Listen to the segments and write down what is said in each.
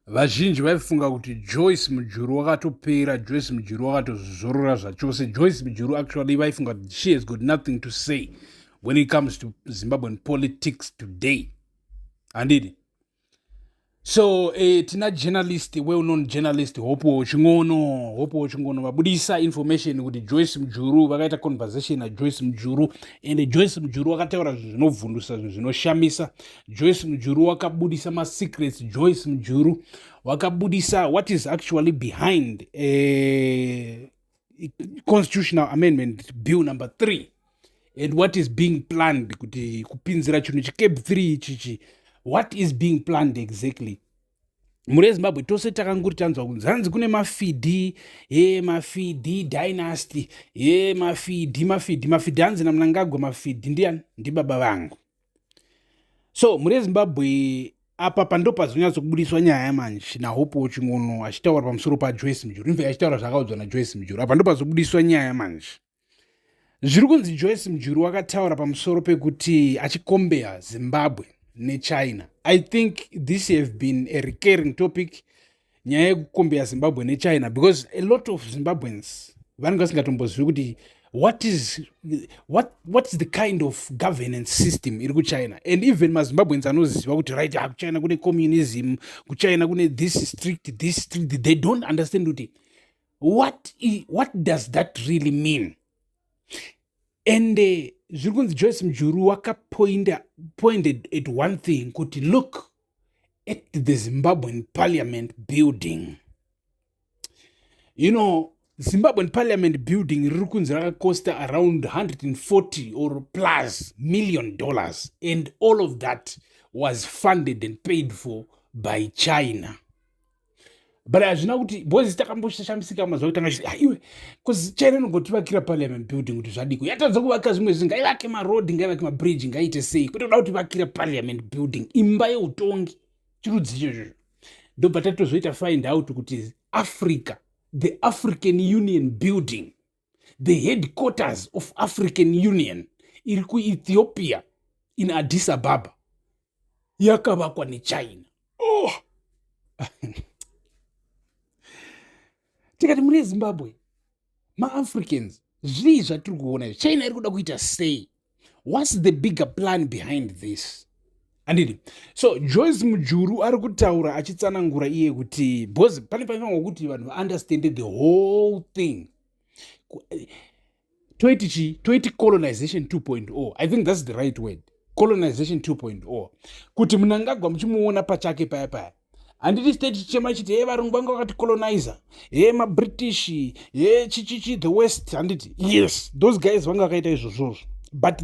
vazhinji vaifunga kuti Joyce Mujuru wakatopera, Joyce Mujuru wakatozorora zvachose. Joyce Mujuru actually vaifunga kuti she has got nothing to say when it comes to Zimbabwean politics today. Handidi? So tina journalist, well-known journalist Hopo Chingono vabudisa information kuti Joyce Mujuru vakaita conversation na Joyce Mujuru, and Joyce Mujuru vakataura zvinovhundusa zvinoshamisa. Joyce Mujuru wakabudisa ma secrets. Joyce Mujuru wakabudisa what is actually behind constitutional amendment bill number 3 and what is being planned kuti kupinzira chinhu CAB3 ichichi. What is being planned exactly? Mure Zimbabwe tose takanguri tanzwa kunzi hanzi kune mafidi, mafidi dynasty, mafidi hanzi namnangagwa mafidi ndiani ndibaba vangu. So mure Zimbabwe apa pandopa zonyatsobudiswa nyaya manje na Hopo Chingono achitaura pamusoro pa Joyce Mujuru. Imve achitaura zvakaudzwa na Joyce Mujuru. Apa ndopa zobudiswa nyaya manje. Zviri kunzi Joyce Mujuru akataura pamusoro pekuti achikombea Zimbabwe neChina. I think this have been a recurring topic, nyaya yekukombea Zimbabwe neChina, because a lot of Zimbabweans vanenge vasingatombozivi kuti what is the kind of governance system iri kuChina. And even maZimbabweans anoziva kuti right, kuChina kune communism, kuChina kune this strict, they don't understand kuti what does that really mean. And zviri kunzi Joyce Mujuru pointed at one thing kuti look at the Zimbabwean parliament building. You know, Zimbabwean parliament building riri kunzi rakakosta around $140 or plus million, and all of that was funded and paid for by China. But hazvina kuti bozi takamboshamisika mazwa kuti angachiti iwe cause China inogotivakira parliament building kuti zvadiko yatadza kuvaka zvimwe zvinhu ngaivake maroad ngaivake mabridge ngaite sei kuti kuda kuti vakira parliament building imba yeutongi chirudzi ichocho. Ndobva tatozoita find out kuti Africa, the African Union building, the headquarters of African Union iri kuEthiopia in Addis Ababa yakavakwa neChina. Oh. Tikati mune Zimbabwe ma-Africans zvii zvatiri kuona izvi, China iri kuda kuita sei? What's the bigger plan behind this? Andidi? So Joyce Mujuru ari kutaura achitsanangura iye kuti bozi pane paifanwa kuti vanhu understand the whole thing. Toiti colonization 2.0. I think that's the right word. Colonization 2.0. Kuti Mnangagwa muchimuona pachake paya. Handiti state chema chiti varungu vanga vakati colonizer, ma-British, the West, handiti. Yes, those guys vanga vakaita izvozvo. But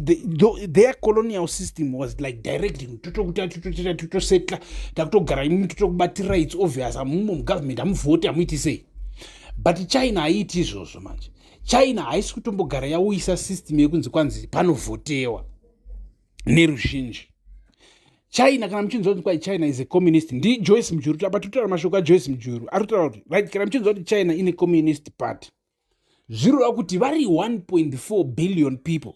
their colonial system was like directing totosetla takutogara imi totokubatira it's obvious amumo government amuvhoti amuiti sei. But China haiti izvozvo manje. China haisi kutombogara yauyisa system yekunzi kwanzi panovhotewa neruzhinji. China kana muchinzwa kuti China is a communist, ndi Joyce Mujuru apa totaura mashoko aJoyce Mujuru arikutaura kuti right, kana muchinzwa kuti China ine communist party, zvirova kuti vari 1.4 billion people,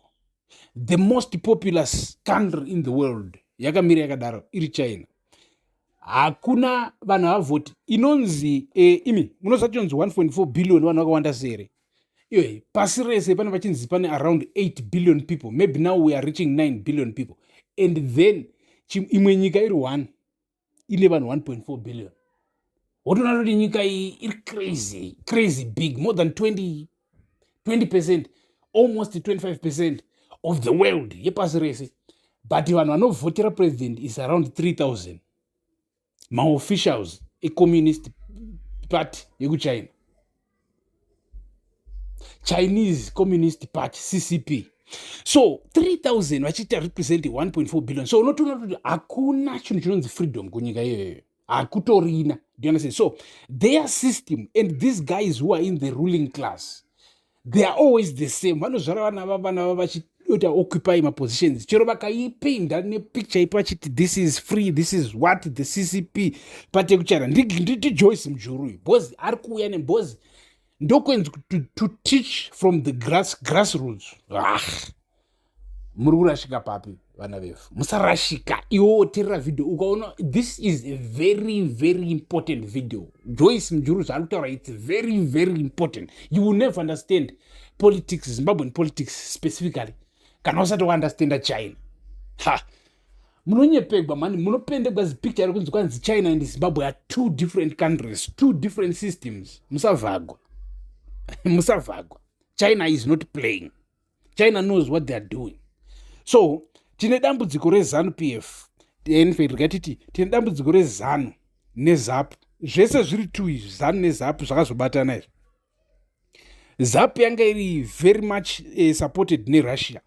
the most populous country in the world, yakamira yakadaro iri China. Hakuna vanhu havhoti inonzi imi munozva chonzi 1.4 billion vanhu vakawanda sere. Iwe pasi rese pane vachinzi pane around 8 billion people, maybe now we are reaching 9 billion people, and then imwe nyika iri 1 ine vanhu 1.4 billion. Wotona kuti nyika iyi iri crazy big, more than 20%, almost 25% of the world yepasi rese. But vanhu vanovhotera president is around 3,000 ma-officials e-communist party yekuchina, Chinese Communist Party, CCP. So 3,000 vachita represent 1.4 billion. So unotoona kuti hakuna chinhu chinonzi freedom kunyika iyoyo, hakutorina. Do you understand? So their system and these guys who are in the ruling class, they are always the same. Vanozvara vana vachiota occupy ma positions, chero vakaipinda nepicture ipo vachiti this is free, this is what the CCP party yekuchina. Nditi Joyce Mujuru bozi ari kuuya nebozi ndokwenzi to teach from the grassroots. Muri kurashika papi? vana vefu musarashika iwo woteerera video ukaona this is a very very important video. Joyce Mujuru zvaari kutaura it's very very important. You will never understand politics, Zimbabwean politics specifically kana usati waunderstanda China. Munonyepegwa mani, munopendegwa zipicture rekunzi kwanzi China and Zimbabwe are two different countries, two different systems. Musavagwa. Musavagwa. China is not playing. China knows what they are doing. So tine dambudziko rezANU-PF, rikatiti tine dambudziko rezANU neZAP, zvese zviri two izvi, ZANU neZAP zvakazobatana izvi. ZAP yanga iri very much supported neRussia,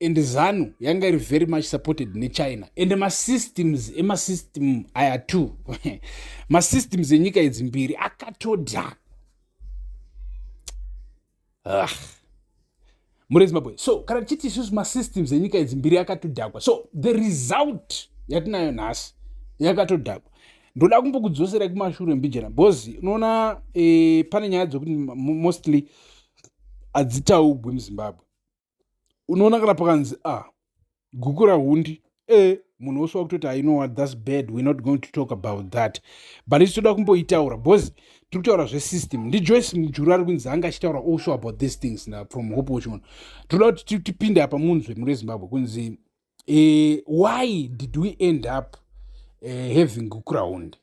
and ZANU yanga iri very much supported neChina, and emasystem aya two masystems enyika idzi mbiri akatoda muri Zimbabwe. So kana tichiti isusu masystems enyika idzi mbiri akatodhakwa, so the result yatinayo nhasi yakatodhakwa. Ndoda kumbokudzosera kumashure mbijana bozi unoona pane nyaya dzokuti mostly adzitaugwe muZimbabwe. Unoona kana pakanzi guku rahundi munhu wose wakutoti I know what, that's bad, we're not going to talk about that, but ichitoda kumboitaura bozi tiri kutaura zvesystem. NdiJoyce Mujuru ari kunzi anga achitaura also about these things from hope uchimono. Toda kuti tipinde apa munzwe muri Zimbabwe kunzi why did we end up having guku rahundi,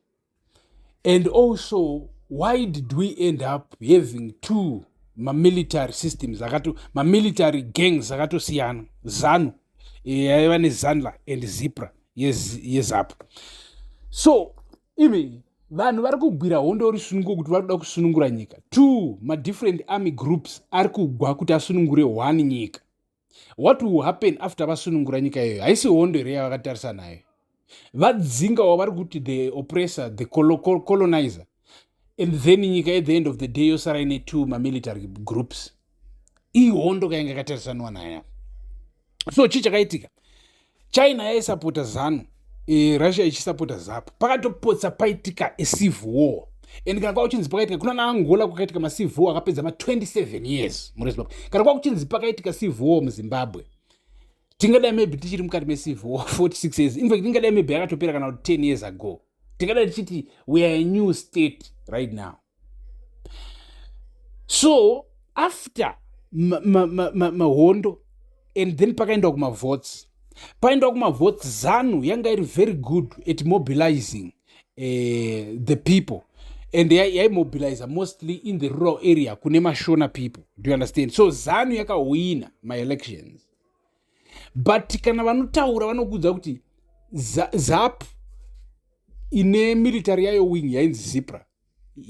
and also why did we end up having two military systems, military gangs akatosiyana, ZANU yaiva neZanla and Zipra yeZAP. So imi vanhu vari kugwira hondo risununguko kuti vari kuda kusunungura nyika. Two different army groups ari kugwa kuti asunungure one nyika. What will happen after vasunungura nyika iyoyo? Haisi hondo here yavakatarisa nayo. Vadzinga wavari kuti the oppressor, the colonizer, and then nyika at the end of the day yosara ine two military groups. Iyi hondo kainge yakatarisanwa nayo. So chichakaitika, China yaisapota ZANU, Russia ichisapota ZAP, pakatopotsa paitika a civil war. And kana kwauchinzi pakaitika kuna naAngola kwakaitika civil war akapedza 27 years muri Zimbabwe. Kana kwakuchinzi pakaitika civil war muZimbabwe, tingadai maybe tichiri mukati mecivil war 46 years. In fact tingadai maybe yakatopera kana 10 years ago. Tingadai tichiti we are a new state right now. So after mahondo and then pakaenda kumavotes. Paenda kumavotes, ZANU yanga iri very good at mobilizing the people, and yai mobilize mostly in the rural area kune mashona people. Do you understand? So ZANU yakawina my elections, but kana vanotaura vanokudza kuti ZAP ine military yayo wing yainzi Zipra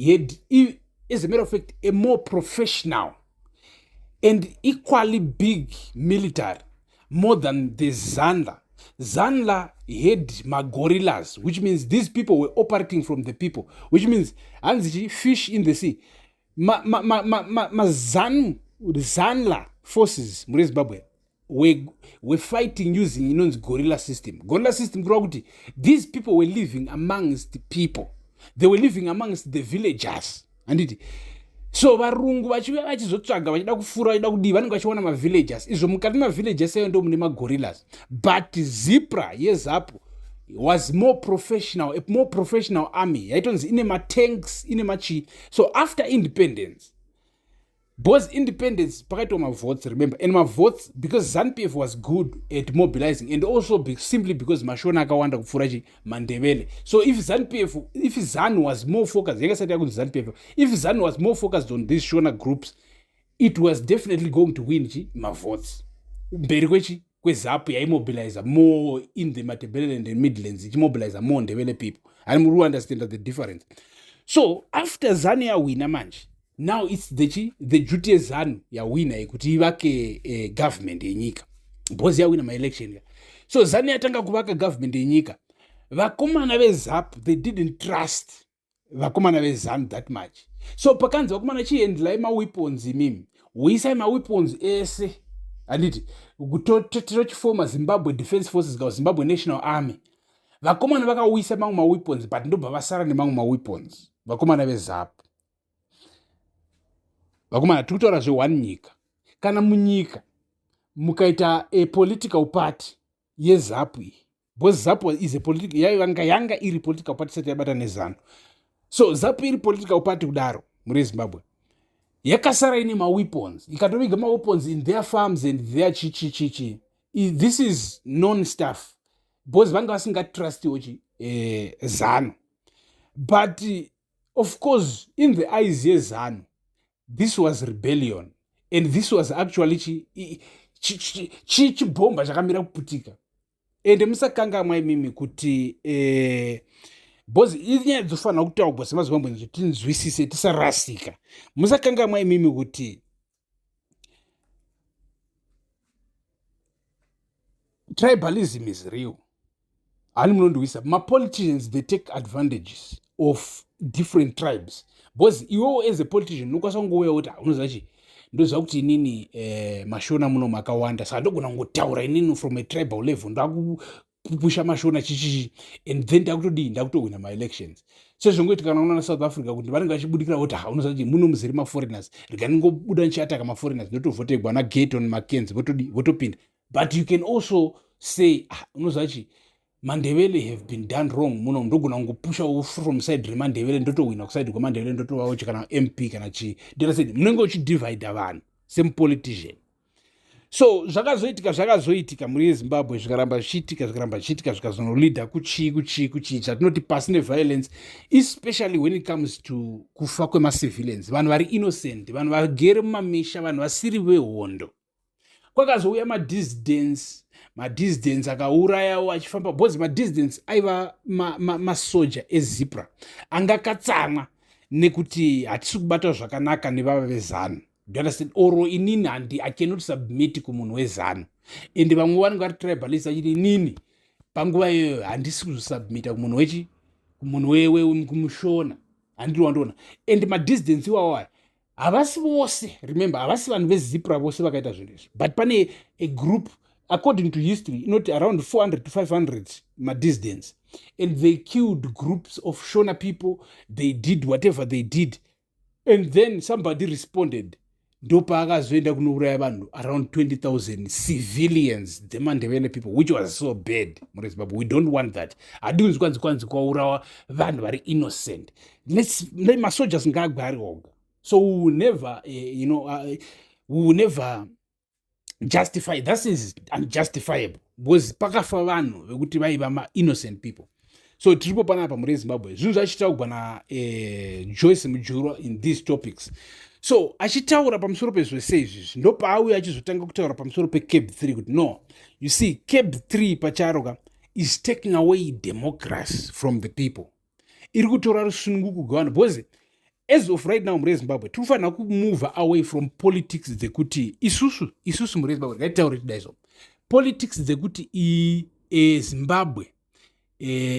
had, as a matter of fact, a more professional and equally big military, more than the Zanla. Zanla had gorillas, which means these people were operating from the people, which means fish in the sea. Zanla forces muri Zimbabwe were fighting using gorilla system. Gorilla system, these people were living amongst the people. They were living amongst the villagers. And so varungu vachizotsvaga vachida kufura vachida kudii vanenge vachiona mavillagers izvo mukati mavillagers ayo ndo mune magorillas. But Zipra yeZAP was more professional, a more professional army yaitonzi ine matanks ine machi. So after independence, both independence pakaitwa mavotes, remember, and mavotes because ZANU-PF was good at mobilizing, and also simply because mashona akawanda kupfura mandebele. So if ZANU was more focused, if ZANU was more focused on these shona groups, it was definitely going to win mavotes. Mberi kweZAP yaimobilize more in the Matabele and the Midlands, ichimobilize more ndebele people. And we understand the difference. So after ZANU yawina manje, now it's the duty of ZANU yawina yekuti ivake government yenyika. Bozi yawina my election. So ZANU yatanga kuvaka government yenyika. Vakomana veZAP, they didn't trust vakomana veZANU that much. So pakanzi vakomana chiendla weapons imimi. Uisa weapons ese. Anditi kutochifoma Zimbabwe Defense Forces ka Zimbabwe National Army. Vakomana vakauisa weapons, but ndobva vasara weapons. Vakomana veZAP. Vakomana tutora zve one nyika. Kana munyika mukaita a political party yeZAPU iyi, because ZAPU is a political, yanga iri political party isati yabata nezano. So ZAPU iri political party kudaro muri Zimbabwe yakasara ine maweapons, ikatoviga maweapons in their farms and their chichi. This is non stuff because vanga vasingatrustiwo ZANU. But of course in the eyes yeZANU this was rebellion, and this was actually chibhomba chakamira kuputika. And musakangamwa imimi kuti because inyaya dzofanira kutaurwa semazimbabwe kuti tinzwisise tisarasika. Musakangamwa imimi kuti tribalism is real. Ani munondowisa politicians, they take advantages of different tribes. Because iwewo as a politician unokwanisa kungouya kuti unoziva chi ndoziva kuti inini mashona muno makawanda saka ndogona kungotaura inini from a tribal level ndakupusha mashona chichichi and then ndakutowina maelections. Sezvongoitika kana unoona South Africa kuti vanenge vachibudikira kuti unoziva kuti muno muzere maforeigners, rega ndingobuda ndichiataka maforeigners ndotovhotegwa naGayton Mackenzie votopinda. But you can also say unoziva chi Mandebele have been done wrong muno ndogona kungopusha from side remandebele ndotowina kuside kwamandebele ndotovawo kana MP kana chi ndira said munenge uchidivide vanhu same politician. So zvakazoitika muri Zimbabwe zvikaramba zvichiitika zvikazonolidha kuchii chatinoti pasine violence, especially when it comes to kufa kwemacivilians, vanhu vari innocent, vanhu vagere mumamisha, vanhu vasiri vehondo. Kwakazouya madissidents akaurayawo achifamba, because madissidents aiva masoja ezipra anga akatsamwa nekuti hatisi kubata zvakanaka nevava vezanu. Do you understand? Oro inini I cannot submit kumunhu wezanu. And vamwe vanenge vari tribalist achiti inini panguva iyoyo handisi kuzosubmita kumunhu wekumushona, handiri wandoona. And madissidents iwawo havasi vose, remember, havasi vanhu vezipra vose vakaita zvinhu izvi, but pane a group, according to history, not around 400 to 500 madissidents, and they killed groups of Shona people. They did whatever they did, and then somebody responded. Ndopa akazoenda kunouraya vanhu around 20,000 civilians, the Mandebele people, which was so bad. We don't want that. Hadinzi kwanzi kwaurawa vanhu vari innocent. Let my soldiers ngagari oga. So we will never, we will never justify. That is unjustifiable. Because pakafa vanhu vekuti vaiva innocent people. So tiripo panapa muri Zimbabwe. Zvinhu zvachitaurwa na Joyce Mujuru in these topics. So achitaura pamusoro pezvese izvi ndopaauya achizotanga kutaura pamusoro peCAB3 kuti no, you see CAB3 pacharoka is taking away democracy from the people. Iri kutora rusununguko kuvanhu, because as of right now muri Zimbabwe tinofanira kumove away from politics dzekuti isusu muri Zimbabwe ngaitaure kudaiso politics dzekuti Zimbabwe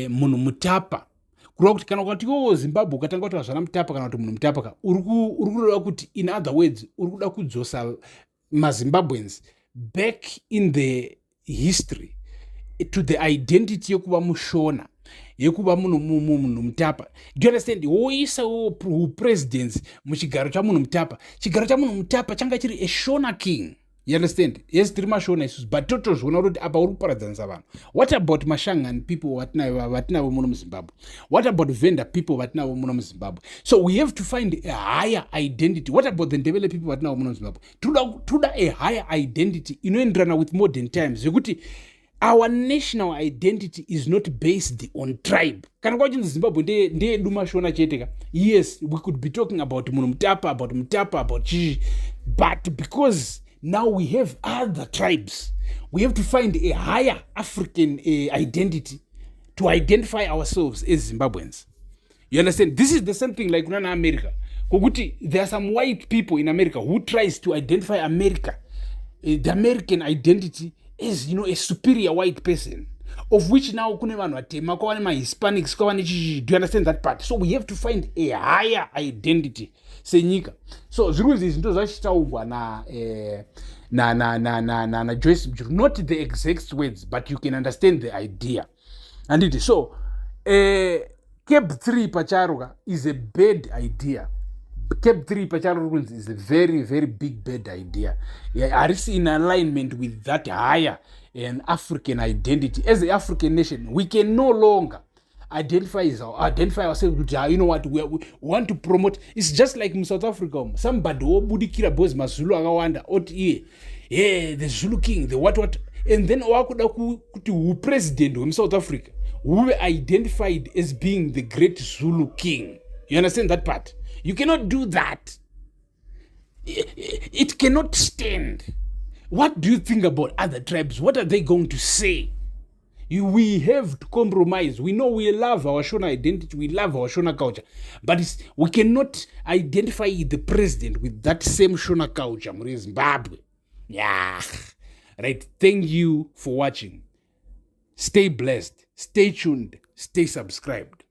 munhu mutapa, kureva kuti kana ukati iwowo Zimbabwe ukatanga kuti vazvana mutapa kana kuti munhu mutapa uri kuda kuti, in other words, uri kuda kudzosa maZimbabweans back in the history to the identity yekuva mushona, yekuva munhu mutapa. Do you understand? Woisa presidents muchigaro chamunhu mutapa. Chigaro chamunhu mutapa changa chiri a Shona king. You understand? Yes, tiri mashona isusu, but totozviona kuti apa uri kuparadzanisa vanhu. What about Mashangan people vatinavo muno muZimbabwe? What about Venda people vatinavo muno muZimbabwe? So we have to find a higher identity. What about the Ndebele people vatinavo muno muZimbabwe? Toda a higher identity inoenderana with modern times. Yekuti our national identity is not based on tribe. Kana kwachinzi Zimbabwe ndeyedu mashona cheteka. Yes, we could be talking about munhu mutapa, about chichi, but because now we have other tribes, we have to find a higher African identity to identify ourselves as Zimbabweans. You understand? This is the same thing like in America. There are some white people in America who tries to identify America, the American identity, as a superior white person, of which now kune vanhu vatema, kwava nemahispanics, kwava nechichi. Do you understand that part? So we have to find a higher identity senyika. So zviri izvi ndo zvachitaurwa na Joyce Mujuru, not the exact words, but you can understand the idea. And it is so CAB3 pacharoka is a bad idea. CAB3 pacharoka is a very, very big bad idea. Are in alignment with that higher an African identity. As the African nation, we can no longer identify ourselves with, you know what, we want to promote. It's just like in South Africa. Somebody obudikira boys mazulu akawanda oti yeah, the Zulu king, the what, and then wakuda kuti president in South Africa who were identified as being the great Zulu king. You understand that part? You cannot do that. It cannot stand. What do you think about other tribes? What are they going to say? We have to compromise. We know we love our Shona identity, we love our Shona culture, but we cannot identify the president with that same Shona culture in Zimbabwe. Yeah. Right. Thank you for watching. Stay blessed, stay tuned, stay subscribed.